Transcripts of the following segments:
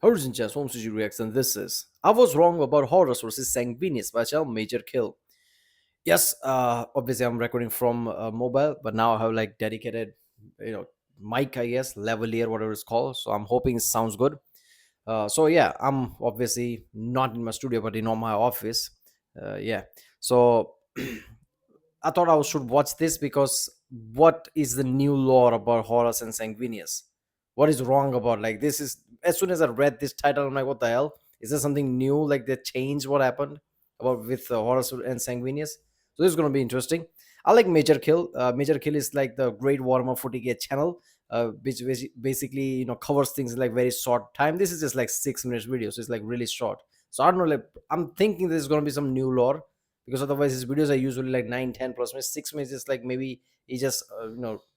Horus and Chess, Home Sushi Reacts, and this is I was wrong about Horus versus Sanguinius by Channel Major Kill. Yes, obviously I'm recording from mobile, but now I have like dedicated, you know, mic, I guess, lavalier, whatever it's called. So I'm hoping it sounds good. So yeah, I'm obviously not in my studio, but in my office. Yeah. So I thought I should watch this because what is the new lore about Horus and Sanguinius? What is wrong about like this? Is as soon as I read this title, I'm like, what the hell? Is there something new? Like they changed what happened about with Horus and Sanguinius? So this is gonna be interesting. I like Major Kill. Major Kill is like the great Warhammer 40k channel, which basically covers things in like very short time. This is just like 6 minutes video, so it's like really short. So I don't know. Like I'm thinking there's gonna be some new lore because otherwise his videos are usually like 9, 10 plus minutes. 6 minutes is like maybe he just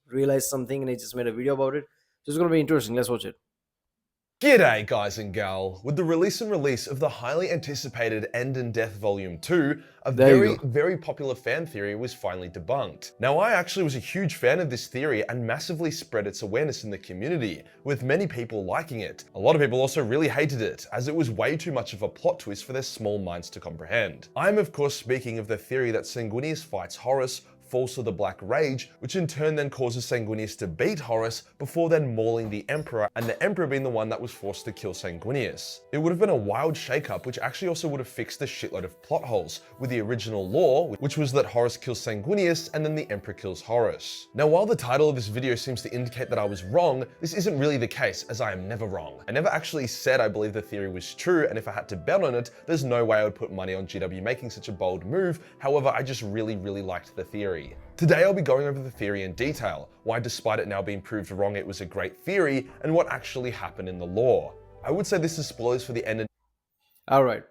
realized something and he just made a video about it. So it's gonna be interesting. Let's watch it. G'day guys and gal. With the release of the highly anticipated End and Death Volume 2, a There you go. very popular fan theory was finally debunked. Now I actually was a huge fan of this theory and massively spread its awareness in the community, with many people liking it. A lot of people also really hated it, as it was way too much of a plot twist for their small minds to comprehend. I am of course speaking of the theory that Sanguinius fights Horus, falls to the Black Rage, which in turn then causes Sanguinius to beat Horus before then mauling the Emperor, and the Emperor being the one that was forced to kill Sanguinius. It would have been a wild shakeup, which actually also would have fixed a shitload of plot holes with the original lore, which was that Horus kills Sanguinius and then the Emperor kills Horus. Now while the title of this video seems to indicate that I was wrong, this isn't really the case, as I am never wrong. I never actually said I believe the theory was true, and if I had to bet on it, there's no way I would put money on GW making such a bold move. However, I just really liked the theory. Today I'll be going over the theory in detail, why despite it now being proved wrong it was a great theory, and what actually happened in the lore. I would say this is spoilers for the end. All right.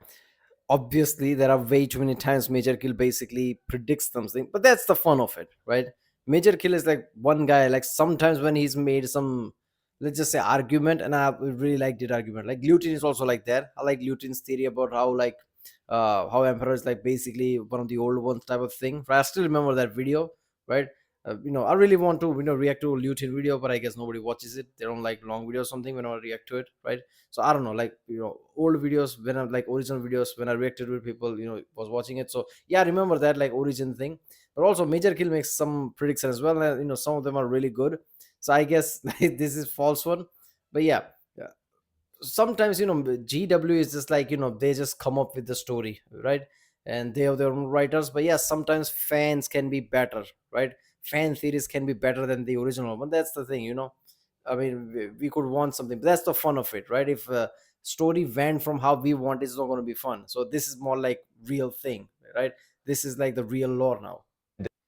Obviously, there are way too many times Major Kill basically predicts something, but that's the fun of it, right? Major Kill is like one guy. Like sometimes when he's made some, let's just say, argument, and I really liked that argument. Like Lutin is also like that. I like Lutin's theory about how like how Emperor is like basically one of the old ones type of thing. But I still remember that video, right? I really want to react to a Lutin video, but I guess nobody watches it. They don't like long videos or something when I react to it, right? So I don't know, like old videos when I'm like original videos when I reacted to it, people was watching it. So yeah, I remember that like origin thing. But also Major Kill makes some predictions as well, and some of them are really good. So I guess like, this is false one, but yeah, yeah. Sometimes GW is just like they just come up with the story, right? And they have their own writers. But yeah, sometimes fans can be better, right? Fan theories can be better than the original one. That's the thing, I mean, we could want something, but that's the fun of it, right? If a story went from how we want, it's not going to be fun. So this is more like real thing, right? This is like the real lore now.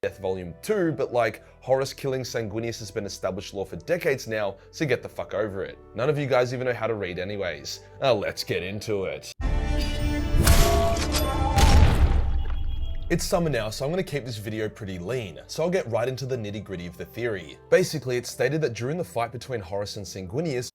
Death Volume 2, but like, Horus killing Sanguinius has been established lore for decades now, so get the fuck over it. None of you guys even know how to read anyways. Now let's get into it. It's summer now, so I'm going to keep this video pretty lean, so I'll get right into the nitty gritty of the theory. Basically, it's stated that during the fight between Horus and Sanguinius,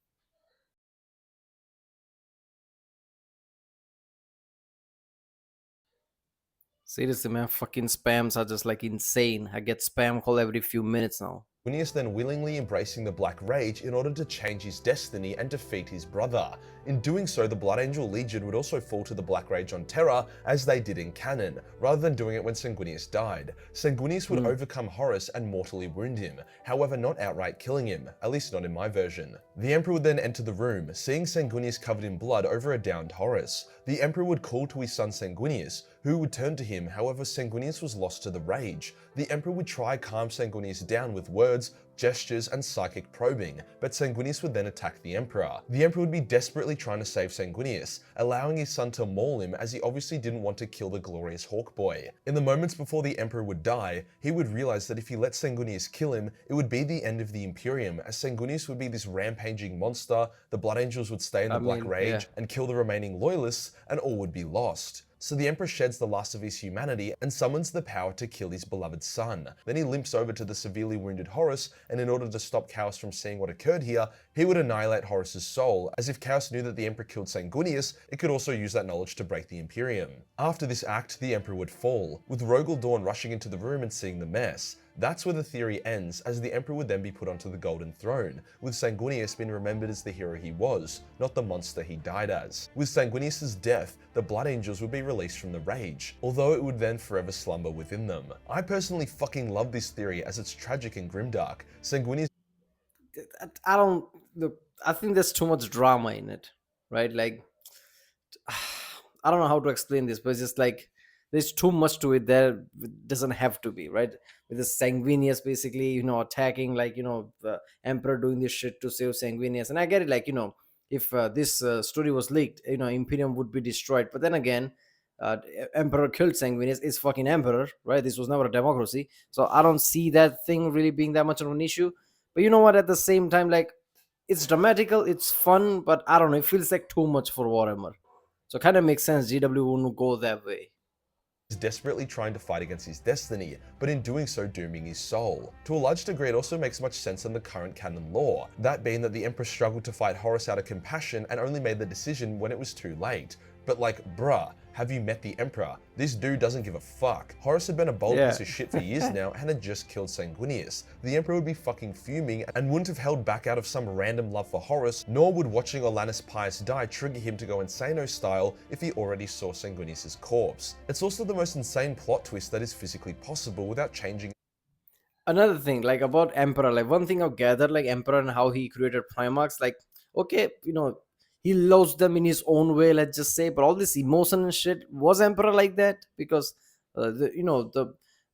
Seriously, man, fucking spams are just like insane. I get spam call every few minutes now. Sanguinius then willingly embracing the Black Rage in order to change his destiny and defeat his brother. In doing so, the Blood Angel Legion would also fall to the Black Rage on Terra, as they did in canon, rather than doing it when Sanguinius died. Sanguinius would overcome Horus and mortally wound him, however not outright killing him, at least not in my version. The Emperor would then enter the room, seeing Sanguinius covered in blood over a downed Horus. The Emperor would call to his son Sanguinius, who would turn to him, however Sanguinius was lost to the rage. The Emperor would try calm Sanguinius down with words, gestures, and psychic probing, but Sanguinius would then attack the Emperor. The Emperor would be desperately trying to save Sanguinius, allowing his son to maul him as he obviously didn't want to kill the glorious Hawk Boy. In the moments before the Emperor would die, he would realize that if he let Sanguinius kill him, it would be the end of the Imperium, as Sanguinius would be this rampaging monster, the Blood Angels would stay in the Black Rage and kill the remaining loyalists, and all would be lost. So the Emperor sheds the last of his humanity and summons the power to kill his beloved son. Then he limps over to the severely wounded Horus, and in order to stop Chaos from seeing what occurred here, he would annihilate Horus's soul, as if Chaos knew that the Emperor killed Sanguinius, it could also use that knowledge to break the Imperium. After this act, the Emperor would fall, with Rogel Dawn rushing into the room and seeing the mess. That's where the theory ends, as the Emperor would then be put onto the Golden Throne, with Sanguinius being remembered as the hero he was, not the monster he died as. With Sanguinius' death, the Blood Angels would be released from the Rage, although it would then forever slumber within them. I personally fucking love this theory as it's tragic and grimdark. Sanguinius I don't look. I think there's too much drama in it, right? Like I don't know how to explain this, but it's just like there's too much to it. There doesn't have to be, right? With the Sanguinius basically, attacking, like, the Emperor doing this shit to save Sanguinius, and I get it. Like, if this story was leaked, Imperium would be destroyed. But then again, Emperor killed Sanguinius. It's fucking Emperor, right? This was never a democracy, so I don't see that thing really being that much of an issue. But you know what? At the same time, like, it's dramatical, it's fun, but I don't know. It feels like too much for Warhammer. So kind of makes sense GW wouldn't go that way. is desperately trying to fight against his destiny, but in doing so dooming his soul. To a large degree, it also makes much sense in the current canon lore, that being that the Emperor struggled to fight Horus out of compassion and only made the decision when it was too late. But like, bruh, have you met the Emperor? This dude doesn't give a fuck. Horus had been a bold Yeah. piece of shit for years now and had just killed Sanguinius. The Emperor would be fucking fuming and wouldn't have held back out of some random love for Horus, nor would watching Olanus Pius die trigger him to go insano style if he already saw Sanguinius' corpse. It's also the most insane plot twist that is physically possible without changing. Another thing, like, about Emperor, like, one thing I've gathered, like, Emperor and how he created Primarchs, like, okay, he loves them in his own way, let's just say, but all this emotion and shit, was Emperor like that? Because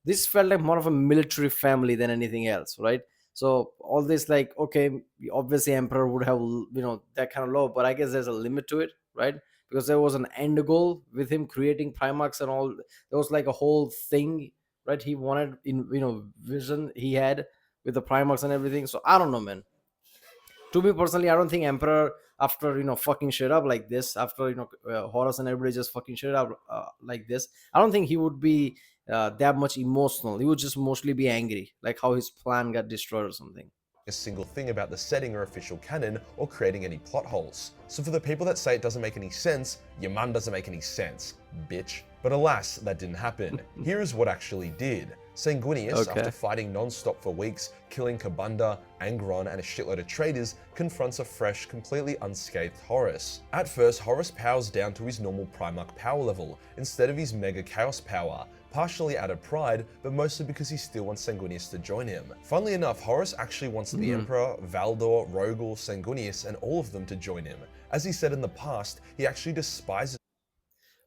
this felt like more of a military family than anything else, right? So all this, like, okay, obviously Emperor would have, that kind of love, but I guess there's a limit to it, right? Because there was an end goal with him creating Primarchs and all. There was like a whole thing, right? He wanted, in, vision he had with the Primarchs and everything. So I don't know, man. To me personally, I don't think Emperor, after, fucking shit up like this, after, Horus and everybody just fucking shit up like this, I don't think he would be that much emotional. He would just mostly be angry, like how his plan got destroyed or something. A single thing about the setting or official canon or creating any plot holes. So for the people that say it doesn't make any sense, your mum doesn't make any sense, bitch. But alas, that didn't happen. Here is what actually did. Sanguinius, Okay. after fighting non-stop for weeks, killing Kabunda, Angron, and a shitload of traitors, confronts a fresh, completely unscathed Horus. At first, Horus powers down to his normal Primarch power level, instead of his Mega Chaos power, partially out of pride, but mostly because he still wants Sanguinius to join him. Funnily enough, Horus actually wants the Emperor, Valdor, Rogel, Sanguinius, and all of them to join him. As he said in the past, he actually despises.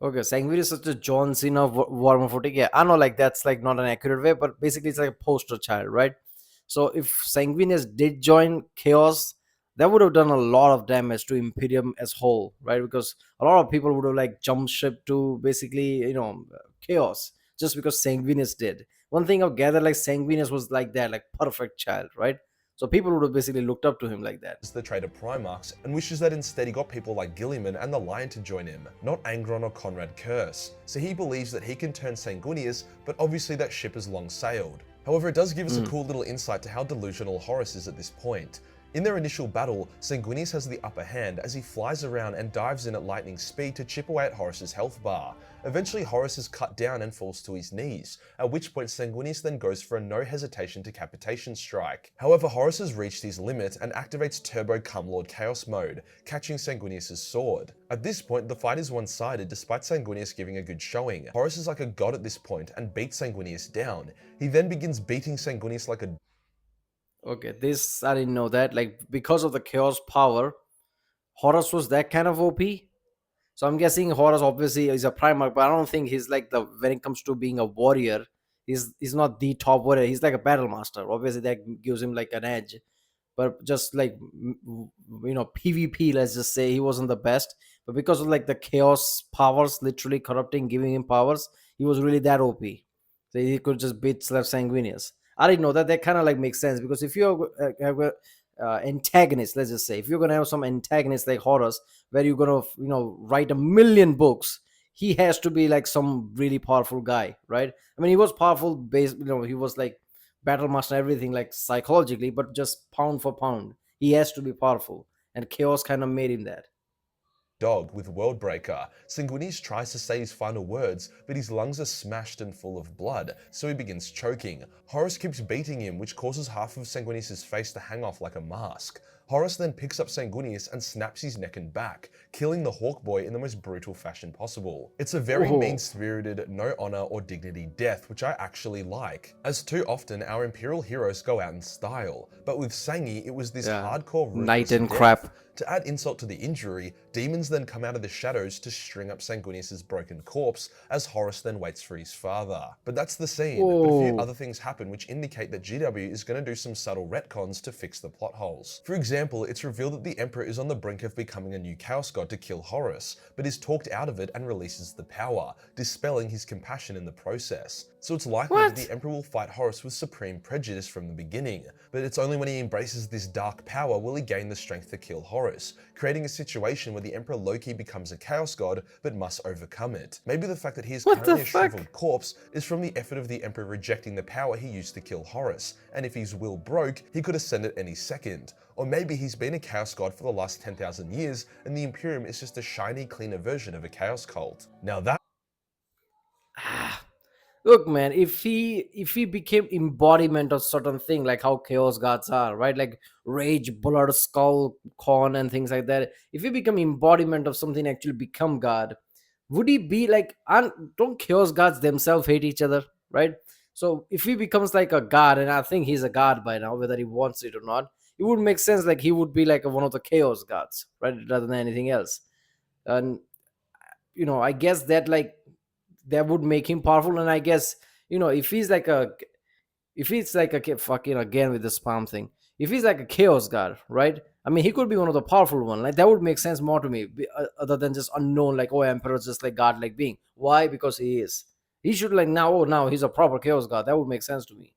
Okay, Sanguinius is such a John Cena of Warhammer 40k. I know, like, that's like not an accurate way, but basically it's like a poster child, right? So if Sanguinius did join Chaos, that would have done a lot of damage to Imperium as whole, right? Because a lot of people would have like jumped ship to basically, Chaos, just because Sanguinius did. One thing I've gathered, like, Sanguinius was like that, like perfect child, right? So people would have basically looked up to him like that. The traitor Primarchs and wishes that instead he got people like Guilliman and the Lion to join him, not Angron or Conrad Curse. So he believes that he can turn Sanguinius, but obviously that ship has long sailed. However, it does give us a cool little insight to how delusional Horus is at this point. In their initial battle, Sanguinius has the upper hand as he flies around and dives in at lightning speed to chip away at Horus's health bar. Eventually, Horus is cut down and falls to his knees, at which point Sanguinius then goes for a no hesitation decapitation strike. However, Horus has reached his limit and activates Turbo Cumlord Chaos mode, catching Sanguinius' sword. At this point, the fight is one-sided despite Sanguinius giving a good showing. Horus is like a god at this point and beats Sanguinius down. He then begins beating Sanguinius like a Okay, this I didn't know that. Like, because of the Chaos power, Horus was that kind of OP. So I'm guessing Horus obviously is a Primarch, but I don't think he's like the, when it comes to being a warrior, he's not the top warrior. He's like a battle master. Obviously, that gives him like an edge. But just like, PvP, let's just say he wasn't the best. But because of like the Chaos powers, literally corrupting, giving him powers, he was really that OP. So he could just beat Slav Sanguinius. I didn't know that. That kind of like makes sense, because if you're have a antagonist, let's just say, if you're gonna have some antagonist like Horus, where you're gonna, write a million books, he has to be like some really powerful guy, right? I mean, he was powerful based, he was like battle master, everything, like psychologically, but just pound for pound, he has to be powerful, and Chaos kind of made him that. dog with Worldbreaker. Sanguinius tries to say his final words, but his lungs are smashed and full of blood, so he begins choking. Horus keeps beating him, which causes half of Sanguinius' face to hang off like a mask. Horus then picks up Sanguinius and snaps his neck and back, killing the Hawk Boy in the most brutal fashion possible. It's a very Oh, mean-spirited, no honor or dignity death, which I actually like, as too often our Imperial heroes go out in style, but with Sangi it was this yeah. hardcore Night ruthless and death. crap. To add insult to the injury, demons then come out of the shadows to string up Sanguinius' broken corpse, as Horus then waits for his father. But that's the scene, but a few Oh, other things happen which indicate that GW is going to do some subtle retcons to fix the plot holes. For example, it's revealed that the Emperor is on the brink of becoming a new Chaos God to kill Horus, but is talked out of it and releases the power, dispelling his compassion in the process. So it's likely that what? the Emperor will fight Horus with supreme prejudice from the beginning, but it's only when he embraces this dark power will he gain the strength to kill Horus, creating a situation where the Emperor low-key becomes a Chaos God, but must overcome it. Maybe the fact that he is What the currently a fuck? shriveled corpse is from the effort of the Emperor rejecting the power he used to kill Horus, and if his will broke, he could ascend at any second. Or maybe he's been a Chaos God for the last 10,000 years, and the Imperium is just a shiny, cleaner version of a Chaos cult. Now that Ah, look, man, if he became embodiment of certain thing, like how chaos gods are, right? Like rage, blood, skull, corn, and things like that. If he become embodiment of something, actually become god, would he be like? Don't chaos gods themselves hate each other, right? So if he becomes like a god, and I think he's a god by now, whether he wants it or not, it would make sense. Like he would be like one of the chaos gods, right, rather than anything else. And I guess that like that would make him powerful. And I guess if he's like a if he's like a fucking again with the spam thing, if he's like a chaos god, right? I mean, he could be one of the powerful one. Like that would make sense more to me, other than just unknown. Like, oh, emperor's just like god like being. Why? Because he is. He should like now. Oh, now he's a proper chaos god. That would make sense to me.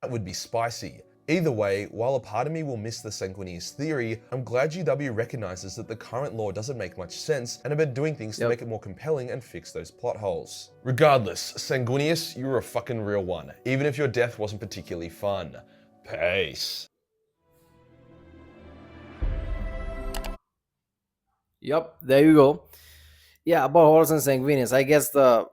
would be spicy. Either way, while a part of me will miss the Sanguinius theory, I'm glad GW recognizes that the current lore doesn't make much sense and have been doing things to Yep. make it more compelling and fix those plot holes. Regardless, Sanguinius, you were a fucking real one, even if your death wasn't particularly fun. Peace. Yep. There you go. Yeah, about Horus and Sanguinius. I guess the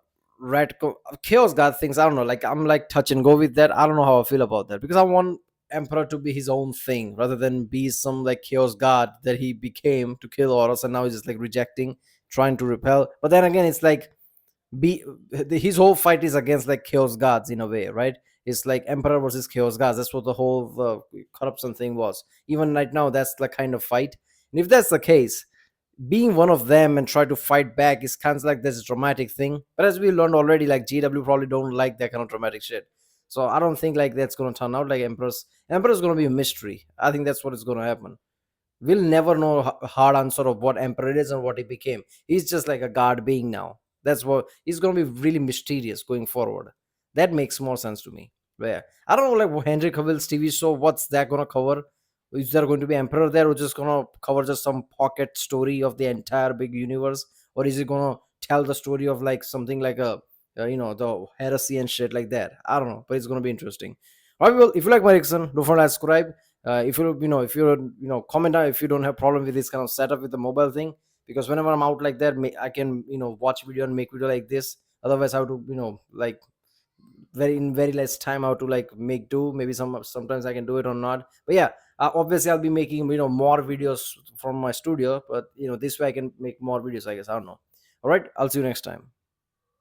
Chaos God things. I don't know. Like I'm like touch and go with that. I don't know how I feel about that because I want Emperor to be his own thing rather than be some like Chaos God that he became to kill Horus, and now he's just like rejecting, trying to repel. But then again, it's like be his whole fight is against like Chaos Gods in a way, right? It's like Emperor versus Chaos Gods. That's what the whole corruption thing was. Even right now, that's the kind of fight. And if that's the case, being one of them and try to fight back is kind of like this dramatic thing. But as we learned already, like GW probably don't like that kind of dramatic shit. So I don't think like that's gonna turn out like Emperor's gonna be a mystery. I think that's what is gonna happen. We'll never know hard answer of what Emperor is and what he became. He's just like a god being now. That's what he's gonna be really mysterious going forward. That makes more sense to me. Where I don't know, like Henry Cavill's TV show, what's that gonna cover? Is there going to be Emperor there, or just gonna cover just some pocket story of the entire big universe, or is it gonna tell the story of like something like a the heresy and shit like that? I don't know, but it's gonna be interesting. All right, well, if you like my Rickson, don't forget to subscribe. If if you're comment down if you don't have problem with this kind of setup with the mobile thing, because whenever I'm out like that, I can watch video and make video like this. Otherwise, I have to like very less time how to like make do. Maybe sometimes I can do it or not, but yeah, obviously I'll be making more videos from my studio, but this way I can make more videos, I guess. I don't know. All right, I'll see you next time.